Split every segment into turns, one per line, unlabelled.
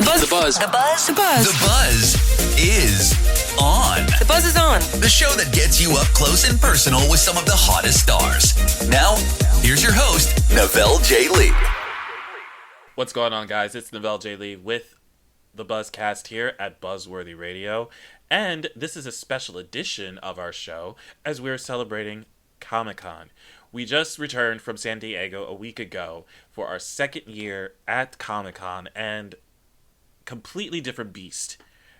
The buzz.
The buzz.
The buzz. The buzz.
The buzz is on.
The buzz is on.
The show that gets you up close and personal with some of the hottest stars. Now, here's your host, Navelle J. Lee.
What's going on, guys? It's Navelle J. Lee with the Buzzcast here at Buzzworthy Radio. And this is a special edition of our show as we're celebrating Comic-Con. We just returned from San Diego a week ago for our second year at Comic-Con, and completely different beast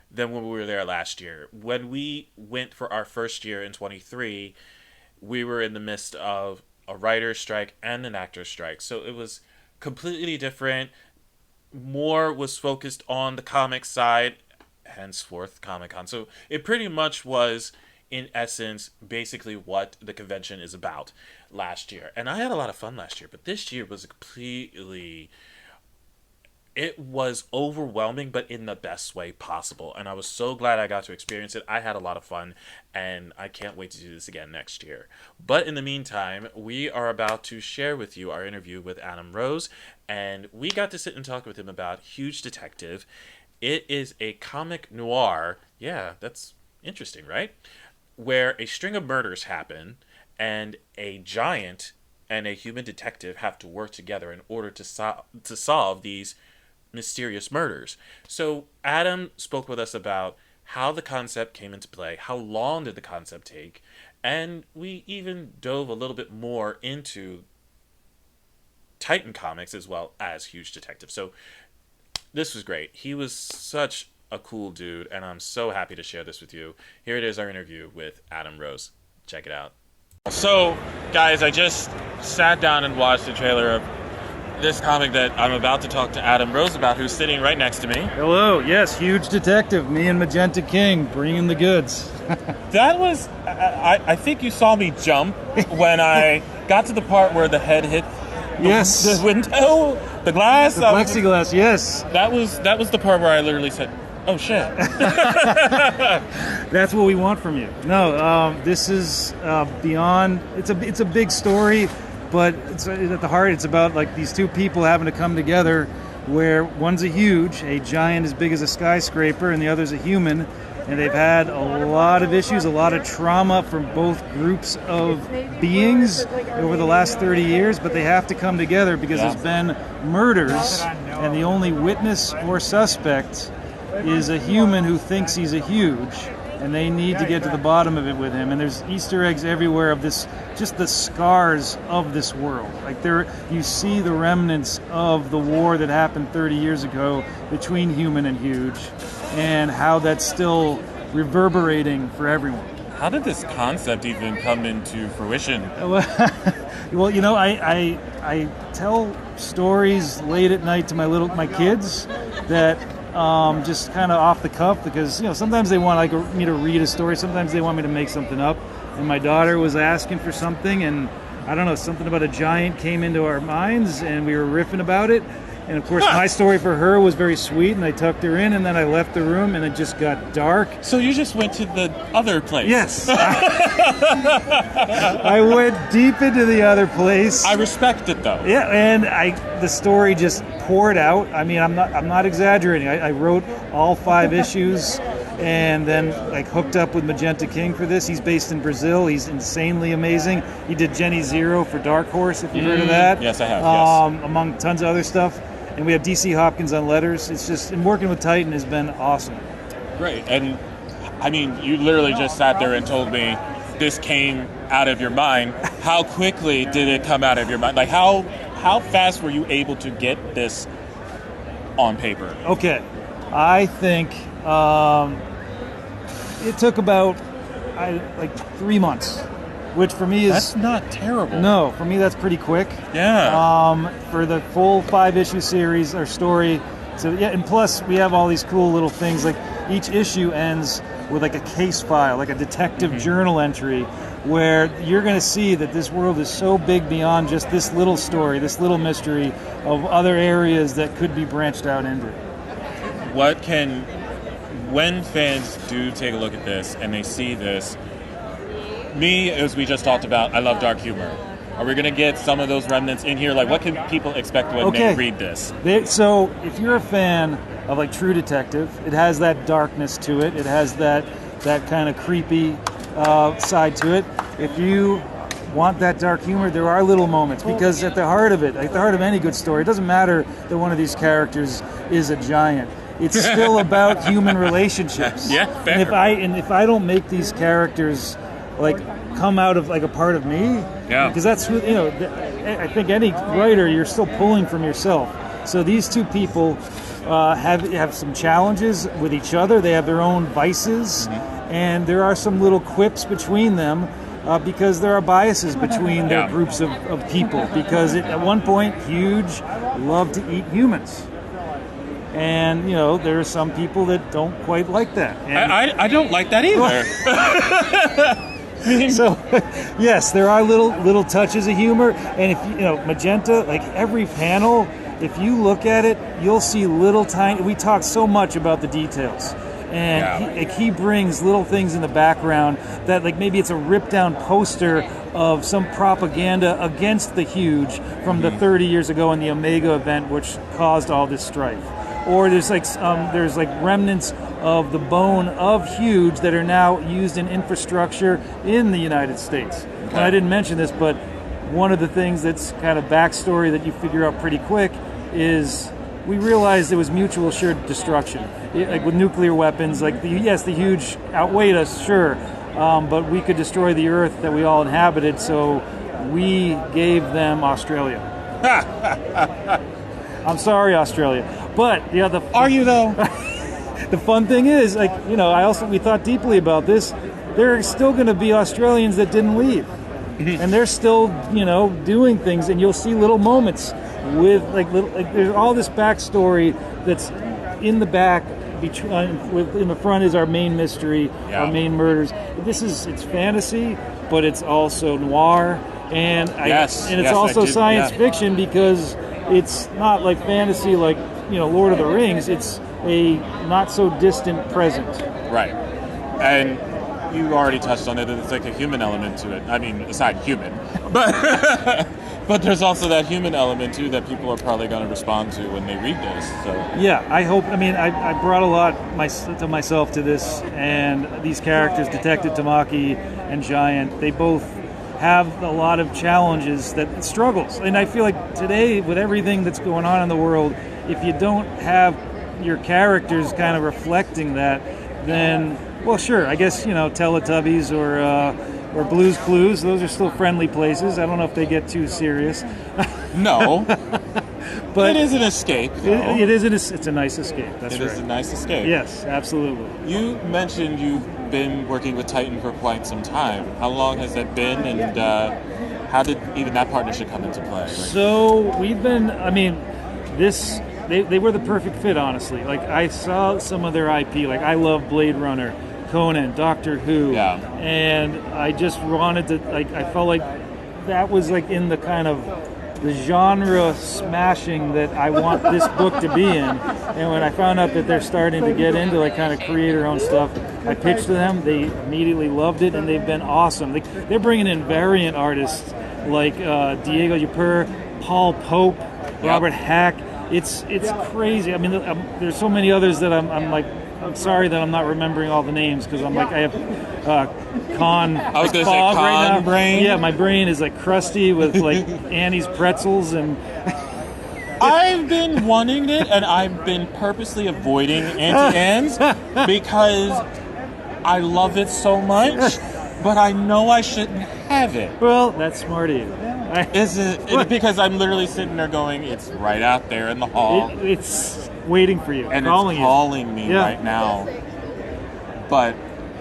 than when we were there last year. When we went for our first year in 23, we were in the midst of a writer's strike and an actor's strike. So it was completely different. More was focused on the comic side, henceforth Comic-Con. So it pretty much was, in essence, basically what the convention is about last year. And I had a lot of fun last year, but this year was it was overwhelming, but in the best way possible. And I was so glad I got to experience it. I had a lot of fun, and I can't wait to do this again next year. But in the meantime, we are about to share with you our interview with Adam Rose, and we got to sit and talk with him about Huge Detective. It is a comic noir. Yeah, that's interesting, right? Where a string of murders happen, and a giant and a human detective have to work together in order to solve these mysterious murders. So Adam spoke with us about how the concept came into play, how long did the concept take, and we even dove a little bit more into Titan Comics as well as Huge Detective. So this was great. He was such a cool dude, and I'm so happy to share this with you. Here it is, our interview with Adam Rose. Check it out. So, guys, I just sat down and watched the trailer of this comic that I'm about to talk to Adam Rose about, who's sitting right next to me.
Hello, yes, Huge Detective, me and Magenta King, bringing the goods.
That was, I think you saw me jump when I got to the part where the head hit the window, the glass.
The plexiglass, yes.
That was the part where I literally said, oh shit.
That's what we want from you. No, this is beyond, it's a big story, but it's at the heart, it's about like these two people having to come together where one's a giant as big as a skyscraper, and the other's a human, and they've had a lot of issues, a lot of trauma from both groups of beings over the last 30 years, but they have to come together because there's been murders, and the only witness or suspect is a human who thinks he's a huge, and they need to get to the bottom of it with him. And there's Easter eggs everywhere of this, just the scars of this world. Like you see the remnants of the war that happened 30 years ago between human and huge, and how that's still reverberating for everyone.
How did this concept even come into fruition?
Well, you know, I tell stories late at night to my kids that just kind of off the cuff, because sometimes they want me to read a story, sometimes they want me to make something up. And my daughter was asking for something, and I don't know, something about a giant came into our minds, and we were riffing about it. And of course, my story for her was very sweet, and I tucked her in, and then I left the room, and it just got dark.
So you just went to the other place?
Yes. I went deep into the other place.
I respect it, though.
Yeah, and the story just poured out. I mean, I'm not exaggerating. I wrote all 5 issues, and then hooked up with Magenta King for this. He's based in Brazil. He's insanely amazing. He did Jenny Zero for Dark Horse, if you've heard of that.
Yes, I have. Yes.
Among tons of other stuff. And we have DC Hopkins on letters. And working with Titan has been awesome.
Great. And I mean, you literally just sat there and told me this came out of your mind. How quickly did it come out of your mind? Like, how fast were you able to get this on paper?
Okay. I think it took about 3 months. Which for me is...
That's not terrible.
No, for me that's pretty quick.
Yeah.
For the full 5-issue series or story. So yeah, and plus we have all these cool little things. Like each issue ends with a case file, like a detective journal entry, where you're going to see that this world is so big beyond just this little story, this little mystery of other areas that could be branched out into.
When fans do take a look at this and they see this, me, as we just talked about, I love dark humor. Are we going to get some of those remnants in here? Like, what can people expect when they read this?
So, if you're a fan of like True Detective, it has that darkness to it. It has that kind of creepy side to it. If you want that dark humor, there are little moments, because at the heart of it, at the heart of any good story, it doesn't matter that one of these characters is a giant. It's still about human relationships.
Yeah, fair.
And if I don't make these characters like come out of like a part of me, because that's who, I think any writer, you're still pulling from yourself. So these two people have some challenges with each other. They have their own vices, and there are some little quips between them. Because there are biases between their groups of people. Because at one point, Huge loved to eat humans. And, there are some people that don't quite like that. And
I don't like that either.
So, yes, there are little touches of humor. And if Magenta, like every panel, if you look at it, you'll see little tiny... We talk so much about the details. And he brings little things in the background that, like, maybe it's a ripped down poster of some propaganda against the Huge from the 30 years ago in the Omega event, which caused all this strife. Or there's remnants of the bone of Huge that are now used in infrastructure in the United States. And I didn't mention this, but one of the things that's kind of backstory that you figure out pretty quick is we realized it was mutual assured destruction. Like with nuclear weapons, like the Huge outweighed us, sure, but we could destroy the Earth that we all inhabited, so we gave them Australia. I'm sorry, Australia, but
are you though?
The fun thing is, we thought deeply about this. There are still going to be Australians that didn't leave, and they're still, doing things, and you'll see little moments with there's all this backstory that's in the back. In the front is our main mystery, our main murders. It's fantasy, but it's also noir, and it's also science fiction, because it's not like fantasy like Lord of the Rings. It's a not so distant present.
Right, and you already touched on it. It's like a human element to it. I mean, aside human, but but there's also that human element too that people are probably going to respond to when they read this. So
yeah, I hope. I mean, I brought a lot to myself to this, and these characters, Detective Tamaki and Giant, they both have a lot of challenges, struggles, and I feel like today, with everything that's going on in the world, if you don't have your characters kind of reflecting that, then, well, sure, I guess, Teletubbies or Blue's Clues, those are still friendly places. I don't know if they get too serious.
No. But it is an escape.
It's a nice escape. That's right.
It is a nice escape.
Yes, absolutely.
You mentioned you've been working with Titan for quite some time. How long has that been, and how did even that partnership come into play?
So we've been, they were the perfect fit, honestly. Like, I saw some of their IP. Like, I love Blade Runner, Conan, Doctor Who.
Yeah. And
I just wanted to, I felt like that was in the kind of the genre smashing that I want this book to be in. And when I found out that they're starting to get into kind of create their own stuff, I pitched to them. They immediately loved it, and they've been awesome. They're bringing in variant artists like Diego Yper, Paul Pope, Robert Hack. It's crazy. I mean, there's so many others that I'm sorry that I'm not remembering all the names, because I have Con.
I was going to say Con
right now.
brain.
Yeah, my brain is crusty with Annie's pretzels, and
I've been wanting it, and I've been purposely avoiding Auntie Anne's because I love it so much, but I know I shouldn't have it.
Well, that's smart of you.
Is it? Because I'm literally sitting there going, it's right out there in the hall.
It's waiting for you.
And
calling
it's calling me right now. But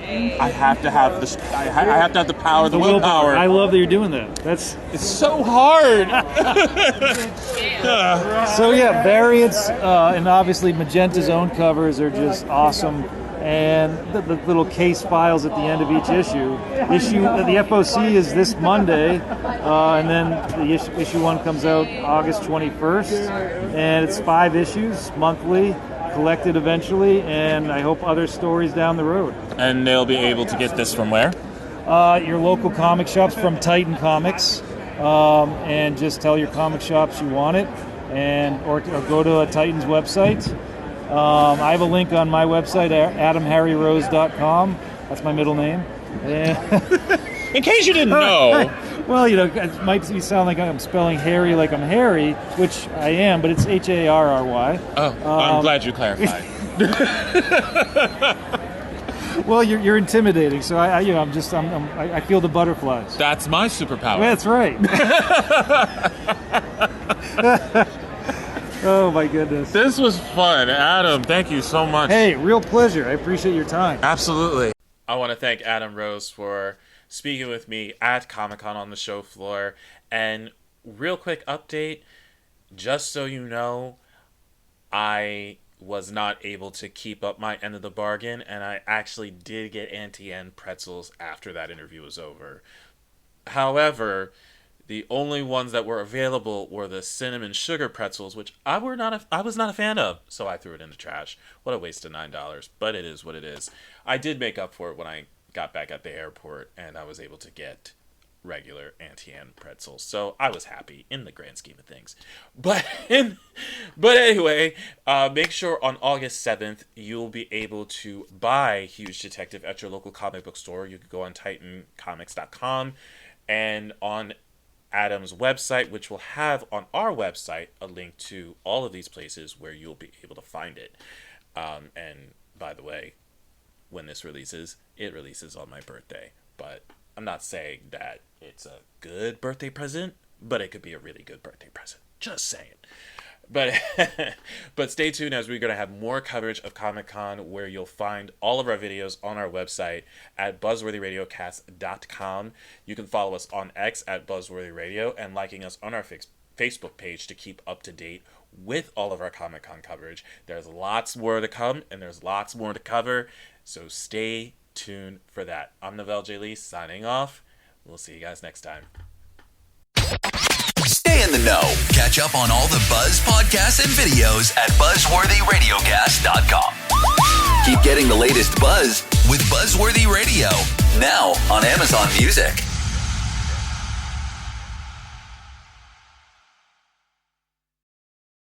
I have to have this. I have to have the power, the willpower.
I love that you're doing that.
It's so hard.
So yeah, variants, and obviously Magenta's own covers are just awesome. And the little case files at the end of each issue. The FOC is this Monday, and then the issue 1 comes out August 21st, and it's 5 issues monthly, collected eventually, and I hope other stories down the road.
And they'll be able to get this from where?
Your local comic shops, from Titan Comics. and just tell your comic shops you want it, or go to a Titans website. I have a link on my website, adamharryrose.com. That's my middle name.
In case you didn't know.
Well, it might sound like I'm spelling Harry like I'm Harry, which I am, but it's Harry.
Oh, I'm glad you clarified.
Well, you're intimidating, so I feel the butterflies.
That's my superpower.
That's right. Oh my goodness.
This was fun. Adam, thank you so much.
Hey, real pleasure. I appreciate your time.
Absolutely. I want to thank Adam Rose for speaking with me at Comic-Con on the show floor. And real quick update, just so you know, I was not able to keep up my end of the bargain, and I actually did get Auntie Anne pretzels after that interview was over. However, the only ones that were available were the cinnamon sugar pretzels, which I was not a fan of, so I threw it in the trash. What a waste of $9, but it is what it is. I did make up for it when I got back at the airport, and I was able to get regular Auntie Anne pretzels, so I was happy in the grand scheme of things. But anyway, make sure on August 7th you'll be able to buy Huge Detective at your local comic book store. You can go on TitanComics.com and on Adam's website, which will have on our website a link to all of these places where you'll be able to find it. And by the way, when this releases, it releases on my birthday, but I'm not saying that it's a good birthday present, but it could be a really good birthday present. Just saying. But stay tuned, as we're going to have more coverage of Comic-Con, where you'll find all of our videos on our website at buzzworthyradiocast.com. You can follow us on X at buzzworthyradio and liking us on our Facebook page to keep up to date with all of our Comic-Con coverage. There's lots more to come, and there's lots more to cover, so stay tuned for that. I'm Novell J. Lee signing off. We'll see you guys next time.
Stay in the know. Catch up on all the Buzz podcasts and videos at buzzworthyradiocast.com. Keep getting the latest buzz with Buzzworthy Radio, now on Amazon Music.